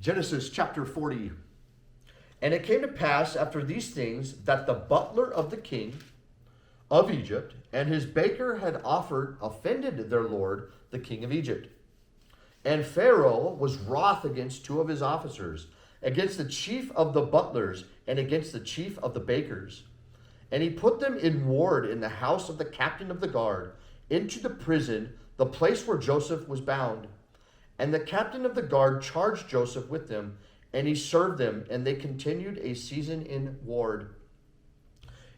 Genesis chapter 40. And it came to pass after these things that the butler of the king of Egypt and his baker had offended their lord, the king of Egypt. And Pharaoh was wroth against two of his officers, against the chief of the butlers, and against the chief of the bakers. And he put them in ward in the house of the captain of the guard, into the prison, the place where Joseph was bound. And the captain of the guard charged Joseph with them, and he served them, and they continued a season in ward.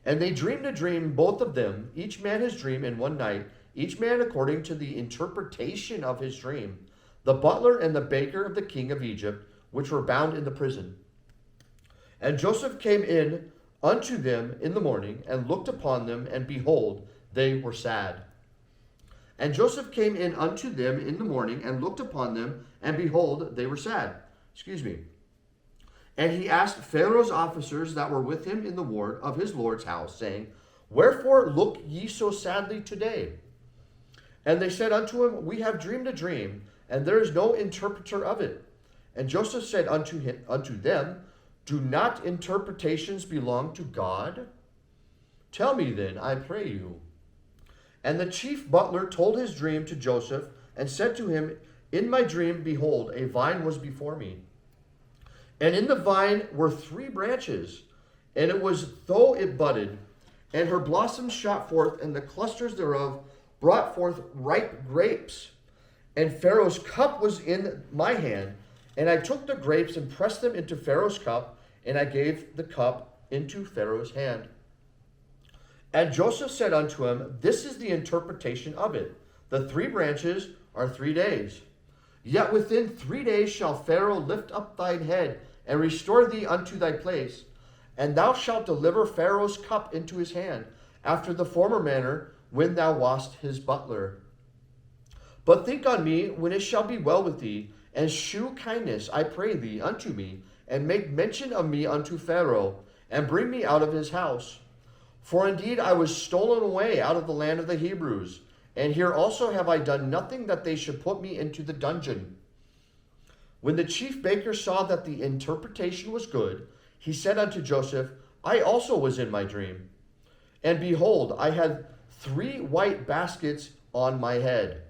And they dreamed a dream, both of them, each man his dream in one night, each man according to the interpretation of his dream, the butler and the baker of the king of Egypt, which were bound in the prison. And Joseph came in unto them in the morning, and looked upon them, and behold, they were sad. And Joseph came in unto them in the morning, and looked upon them, and behold, they were sad. And he asked Pharaoh's officers that were with him in the ward of his lord's house, saying, Wherefore look ye so sadly today? And they said unto him, We have dreamed a dream, and there is no interpreter of it. And Joseph said unto them, Do not interpretations belong to God? Tell me then, I pray you. And the chief butler told his dream to Joseph, and said to him, In my dream, behold, a vine was before me. And in the vine were 3 branches, and it was though it budded, and her blossoms shot forth, and the clusters thereof brought forth ripe grapes. And Pharaoh's cup was in my hand, and I took the grapes and pressed them into Pharaoh's cup, and I gave the cup into Pharaoh's hand. And Joseph said unto him, This is the interpretation of it. The 3 branches are 3 days. Yet within 3 days shall Pharaoh lift up thine head, and restore thee unto thy place. And thou shalt deliver Pharaoh's cup into his hand, after the former manner, when thou wast his butler. But think on me when it shall be well with thee, and shew kindness, I pray thee, unto me, and make mention of me unto Pharaoh, and bring me out of his house. For indeed I was stolen away out of the land of the Hebrews, and here also have I done nothing that they should put me into the dungeon. When the chief baker saw that the interpretation was good, he said unto Joseph, I also was in my dream. And behold, I had 3 white baskets on my head.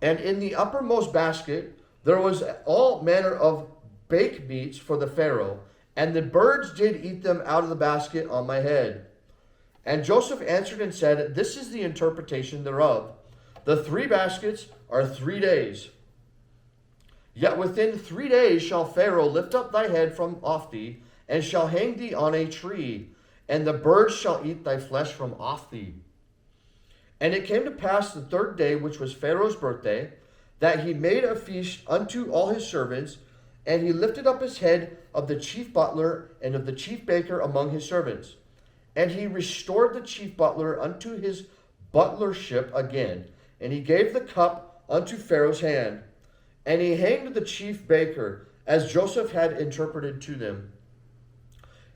And in the uppermost basket there was all manner of baked meats for the Pharaoh, and the birds did eat them out of the basket on my head. And Joseph answered and said, This is the interpretation thereof. The 3 baskets are 3 days. Yet within 3 days shall Pharaoh lift up thy head from off thee, and shall hang thee on a tree, and the birds shall eat thy flesh from off thee. And it came to pass the 3rd day, which was Pharaoh's birthday, that he made a feast unto all his servants, and he lifted up his head of the chief butler and of the chief baker among his servants. And he restored the chief butler unto his butlership again, and he gave the cup unto Pharaoh's hand. And he hanged the chief baker, as Joseph had interpreted to them.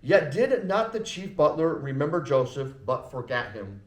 Yet did not the chief butler remember Joseph, but forgat him.